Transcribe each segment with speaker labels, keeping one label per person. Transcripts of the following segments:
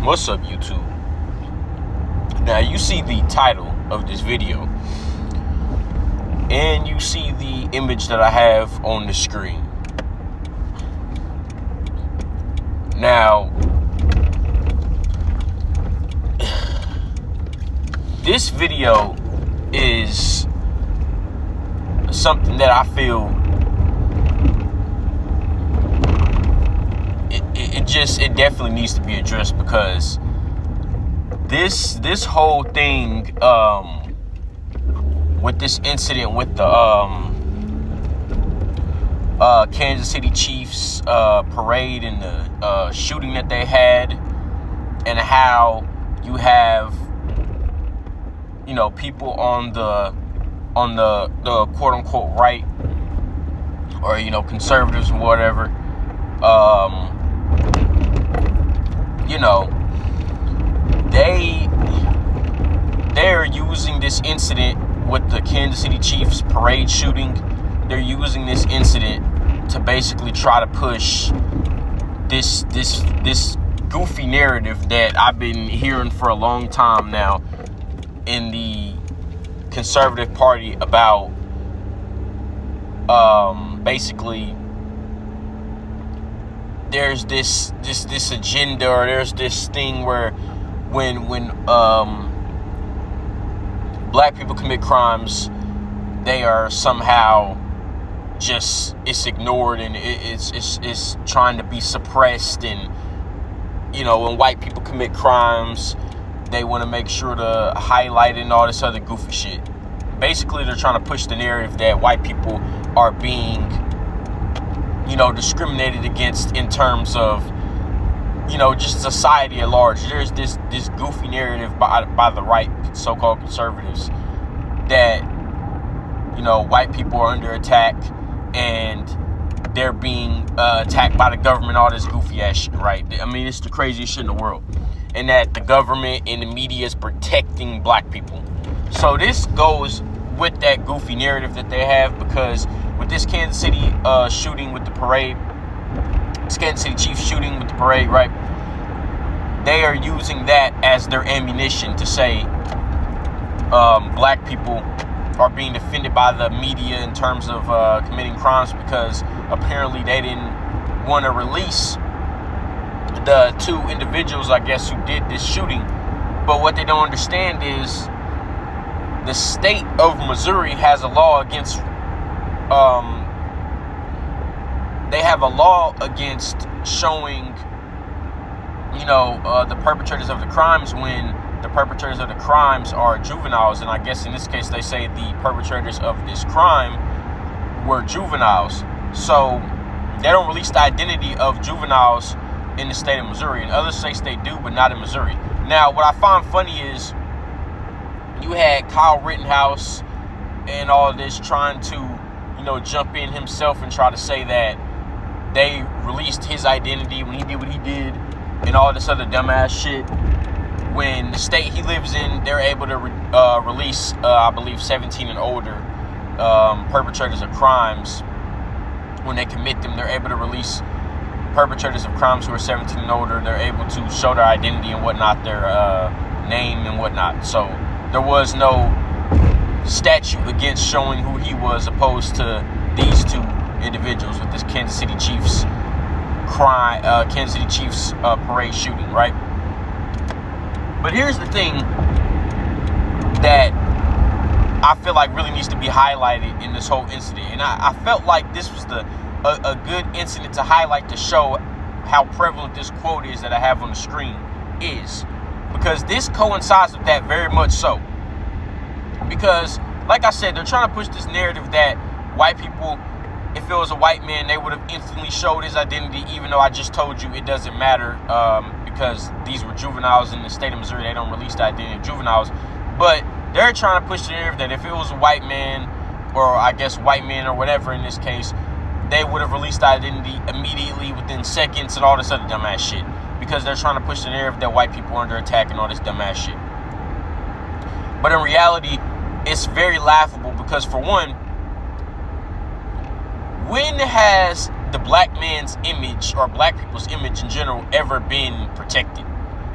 Speaker 1: What's up, YouTube? Now, you see the title of this video, and you see the image that I have on the screen. Now, this video is something that I feel it definitely needs to be addressed, because this whole thing with this incident with the Kansas City Chiefs parade and the shooting that they had, and how you have people on the quote unquote right, or conservatives and whatever, they're using this incident with the Kansas City Chiefs parade shooting. They're using this incident to basically try to push this goofy narrative that I've been hearing for a long time now in the conservative party about basically there's this agenda, or there's this thing where when black people commit crimes, they are somehow just, it's ignored, and it's trying to be suppressed. And when white people commit crimes, they want to make sure to highlight it and all this other goofy shit. Basically, they're trying to push the narrative that white people are being discriminated against in terms of just society at large. There's this goofy narrative by the right, so-called conservatives, that white people are under attack and they're being attacked by the government, all this goofy ass shit, right? I mean, it's the craziest shit in the world. And that the government and the media is protecting black people. So this goes with that goofy narrative that they have, because with this Kansas City shooting with the parade, this Kansas City Chiefs shooting with the parade, right? They are using that as their ammunition to say black people are being defended by the media in terms of committing crimes, because apparently they didn't want to release the two individuals, I guess, who did this shooting. But what they don't understand is the state of Missouri has a law against they have a law against showing the perpetrators of the crimes when the perpetrators of the crimes are juveniles. And I guess in this case they say the perpetrators of this crime were juveniles, so they don't release the identity of juveniles in the state of Missouri. In other states they do, but not in Missouri. Now, what I find funny is you had Kyle Rittenhouse and all of this trying to jump in himself and try to say that they released his identity when he did what he did and all this other dumbass shit. When the state he lives in, they're able to release, I believe, 17 and older perpetrators of crimes. When they commit them, they're able to release perpetrators of crimes who are 17 and older. They're able to show their identity and whatnot, their name and whatnot. So there was no statute against showing who he was, opposed to these two individuals with this Kansas City Chiefs parade shooting, right? But here's the thing that I feel like really needs to be highlighted in this whole incident, and I felt like this was a good incident to highlight, to show how prevalent this quote is that I have on the screen is, because this coincides with that very much so. Because, like I said, they're trying to push this narrative that white people, if it was a white man, they would have instantly showed his identity, even though I just told you it doesn't matter, because these were juveniles in the state of Missouri. They don't release the identity of juveniles. But they're trying to push the narrative that if it was a white man, or I guess white men or whatever in this case, they would have released the identity immediately within seconds and all this other dumbass shit, because they're trying to push the narrative that white people are under attack and all this dumbass shit. But in reality, it's very laughable, because for one, when has the black man's image, or black people's image in general, ever been protected?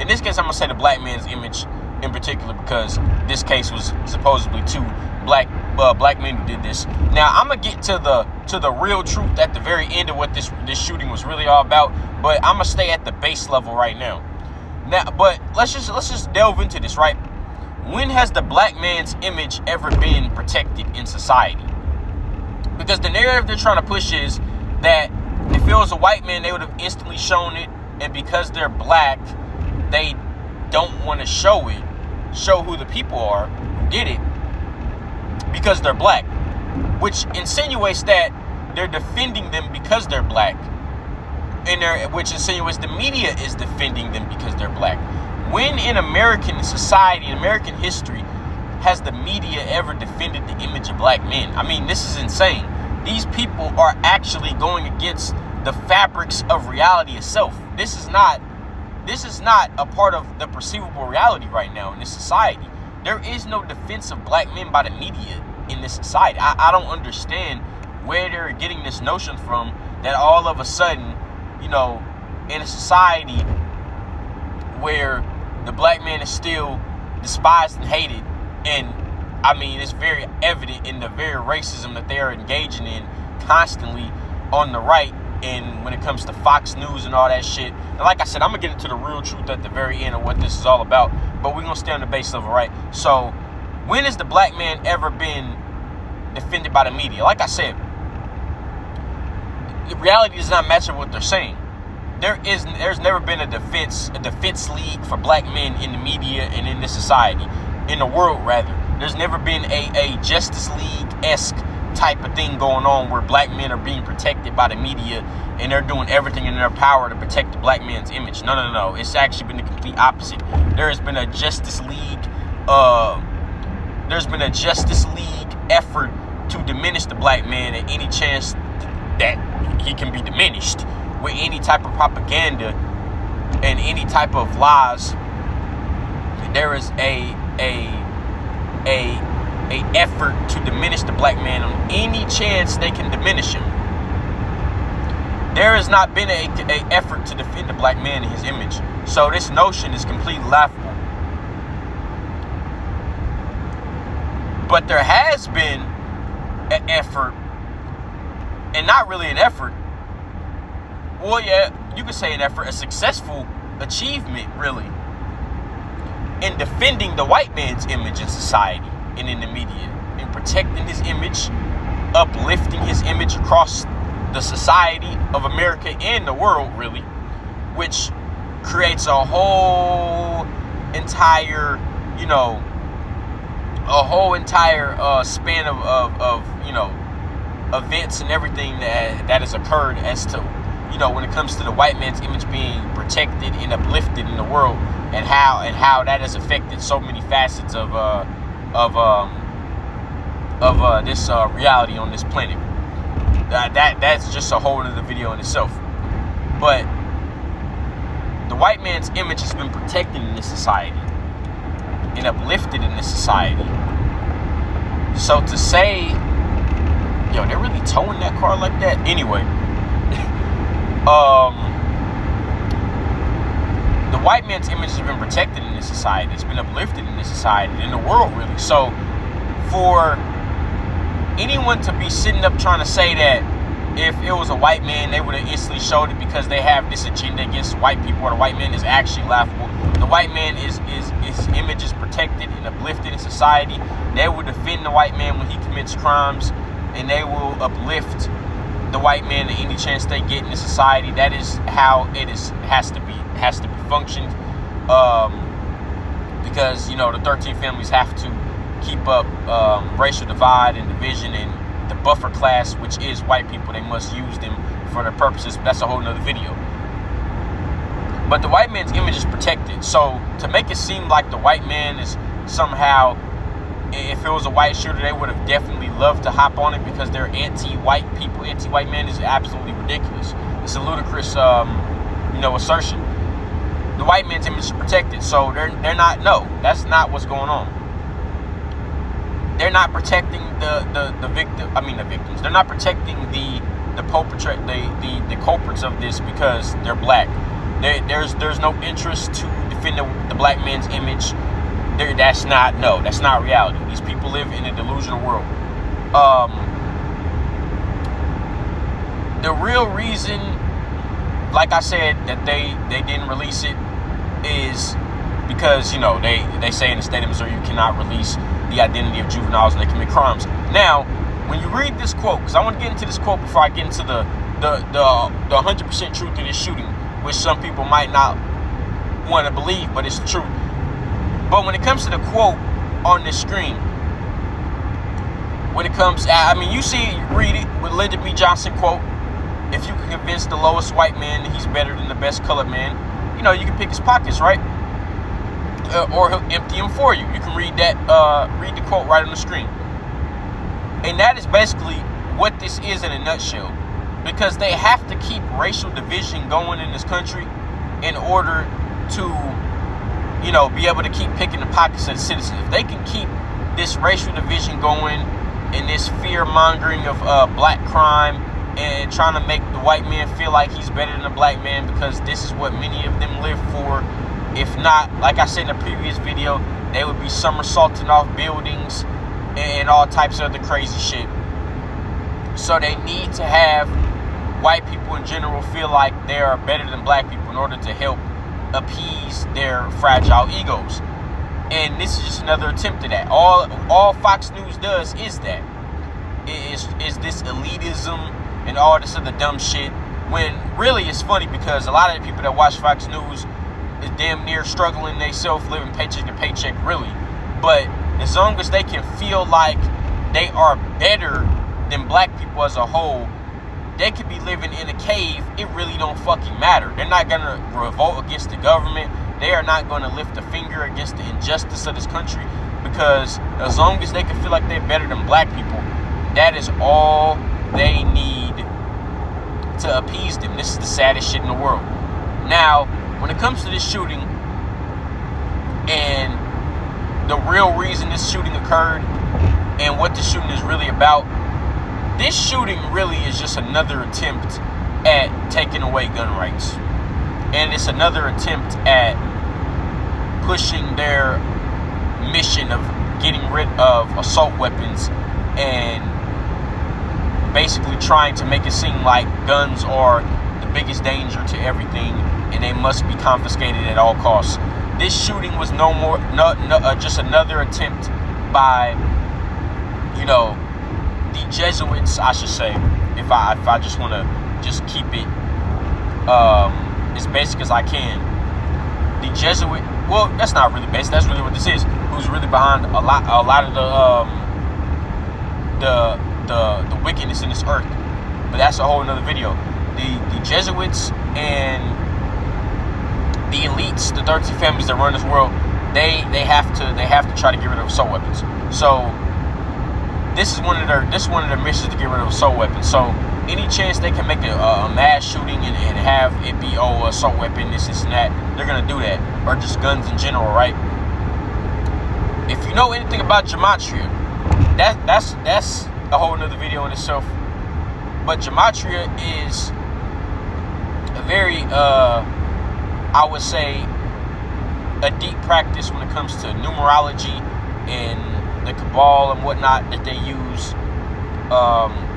Speaker 1: And this case, I'm gonna say the black man's image in particular, because this case was supposedly two black men who did this. Now I'm gonna get to the real truth at the very end of what this shooting was really all about, but I'm gonna stay at the base level right now. But let's just delve into this, right? When has the black man's image ever been protected in society? Because the narrative they're trying to push is that if it was a white man, they would have instantly shown it, and because they're black, they don't want to show who the people are who did it, because they're black, which insinuates that they're defending them because they're black, which insinuates the media is defending them because they're black. When in American society, in American history, has the media ever defended the image of black men? I mean, this is insane. These people are actually going against the fabrics of reality itself. This is not a part of the perceivable reality right now in this society. There is no defense of black men by the media in this society. I don't understand where they're getting this notion from, that all of a sudden, in a society where the black man is still despised and hated, and I mean, it's very evident in the very racism that they are engaging in constantly on the right, and when it comes to Fox News and all that shit. And like I said, I'm gonna get into the real truth at the very end of what this is all about, but we're gonna stay on the base level, right? So when has the black man ever been defended by the media? Like I said, the reality does not match up what they're saying. There's never been a defense league for black men in the media and in this society, in the world rather. There's never been a Justice League-esque type of thing going on where black men are being protected by the media and they're doing everything in their power to protect the black man's image. No. It's actually been the complete opposite. There has been a Justice League effort to diminish the black man at any chance that he can be diminished with any type of propaganda and any type of lies. There is a effort to diminish the black man on any chance they can diminish him. There has not been a effort to defend the black man and his image. So this notion is completely laughable. But there has been an effort, and not really an effort. Well, yeah, you could say an effort, a successful achievement, really, in defending the white man's image in society and in the media, in protecting his image, uplifting his image across the society of America and the world, really, which creates a whole entire, span of events and everything that has occurred as to, when it comes to the white man's image being protected and uplifted in the world, and how that has affected so many facets of this reality on this planet. That's just a whole other video in itself. But the white man's image has been protected in this society and uplifted in this society. So to say, they're really towing that car like that? Anyway, the white man's image has been protected in this society. It's been uplifted in this society, in the world, really. So for anyone to be sitting up trying to say that if it was a white man, they would have instantly showed it because they have this agenda against white people, or the white man, is actually laughable. The white man his image is protected and uplifted in society. They will defend the white man when he commits crimes, and they will uplift the white man at any chance they get in the society. That is how it has to be functioned, because the 13 families have to keep up racial divide and division, and the buffer class, which is white people, they must use them for their purposes. But that's a whole nother video. But the white man's image is protected. So to make it seem like the white man is somehow, if it was a white shooter, they would have definitely loved to hop on it because they're anti-white people. Anti-white man is absolutely ridiculous. It's a ludicrous, assertion. The white man's image is protected, so they're not. No, that's not what's going on. They're not protecting the victims. They're not protecting the culprits of this because they're black. There's no interest to defend the black man's image. That's not reality. These people live in a delusional world. The real reason, like I said, that they didn't release it is because, they say in the state of Missouri you cannot release the identity of juveniles when they commit crimes. Now, when you read this quote, because I want to get into this quote before I get into the 100% truth of this shooting, which some people might not want to believe, but it's the truth. But when it comes to the quote on the screen, read it with Lyndon B. Johnson quote, if you can convince the lowest white man that he's better than the best colored man, you can pick his pockets, right? Or he'll empty them for you. You can read the quote right on the screen. And that is basically what this is in a nutshell. Because they have to keep racial division going in this country in order to, be able to keep picking the pockets of the citizens. If they can keep this racial division going and this fear-mongering of black crime and trying to make the white man feel like he's better than the black man because this is what many of them live for. If not, like I said in the previous video, they would be somersaulting off buildings and all types of other crazy shit. So they need to have white people in general feel like they are better than black people in order to help appease their fragile egos. And this is just another attempt at that. All Fox News does is that. Is this elitism and all this other dumb shit. When really it's funny because a lot of the people that watch Fox News is damn near struggling themselves, living paycheck to paycheck, really. But as long as they can feel like they are better than black people as a whole, they could be living in a cave. It really don't fucking matter. They're not going to revolt against the government. They are not going to lift a finger against the injustice of this country, because as long as they can feel like they're better than black people, that is all they need to appease them. This is the saddest shit in the world. Now, when it comes to this shooting and the real reason this shooting occurred and what this shooting is really about, this shooting really is just another attempt at taking away gun rights. And it's another attempt at pushing their mission of getting rid of assault weapons and basically trying to make it seem like guns are the biggest danger to everything and they must be confiscated at all costs. This shooting was just another attempt by, the Jesuits, I should say, if I just want to just keep it as basic as I can. The Jesuit, well, that's not really basic. That's really what this is. Who's really behind a lot of the wickedness in this earth? But that's a whole another video. The Jesuits and the elites, the 13 families that run this world, they have to try to get rid of assault weapons. So this is one of their missions, to get rid of assault weapons. So any chance they can make a mass shooting and have it be assault weapon, this and that, they're gonna do that, or just guns in general, right? If you know anything about gematria, that's a whole nother video in itself. But gematria is a very I would say a deep practice when it comes to numerology and the Cabal and whatnot that they use,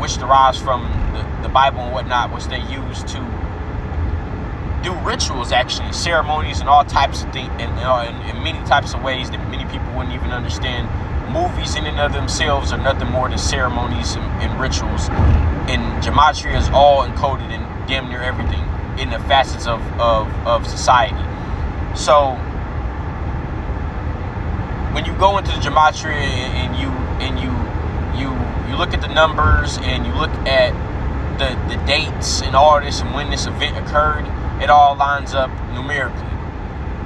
Speaker 1: which derives from the Bible and whatnot, which they use to do rituals, actually, ceremonies and all types of things, and in many types of ways that many people wouldn't even understand. Movies in and of themselves are nothing more than ceremonies and rituals, and gematria is all encoded in damn near everything in the facets of society. So when you go into the gematria and you look at the numbers and you look at the dates and all this and when this event occurred, it all lines up numerically,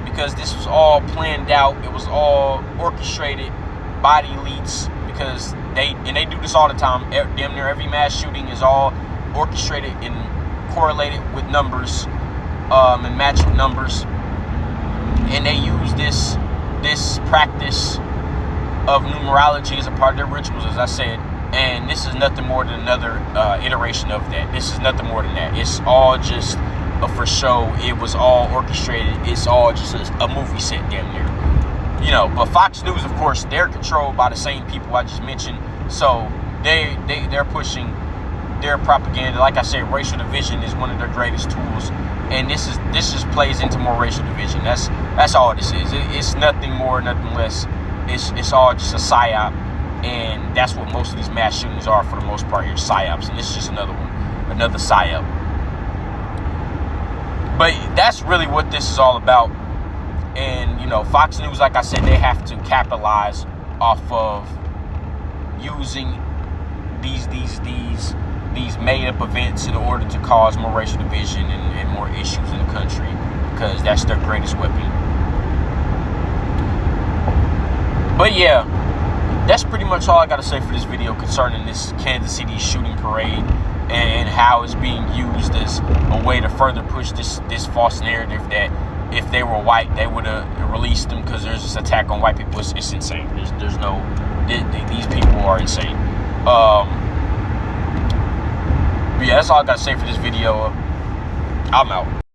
Speaker 1: because this was all planned out. It was all orchestrated by the elites, because they do this all the time. Damn near every mass shooting is all orchestrated and correlated with numbers, and matched with numbers, and they use this practice of numerology as a part of their rituals, as I said. And this is nothing more than another iteration of that. This is nothing more than that. It's all just for show. It was all orchestrated. It's all just a movie set, damn near. You know, but Fox News, of course, they're controlled by the same people I just mentioned. So they're pushing their propaganda. Like I said, racial division is one of their greatest tools, and this just plays into more racial division. That's all this is. It's nothing more, nothing less. It's all just a psyop, and that's what most of these mass shootings are for the most part. Here, psyops, and this is just another one, another psyop. But that's really what this is all about. And you know, Fox News, like I said, they have to capitalize off of using these made up events in order to cause more racial division and more issues in the country, because that's their greatest weapon. But yeah, that's pretty much all I got to say for this video concerning this Kansas City shooting parade and how it's being used as a way to further push this false narrative that if they were white, they would have released them because there's this attack on white people. It's insane. There's no... These people are insane. But yeah, that's all I got to say for this video. I'm out.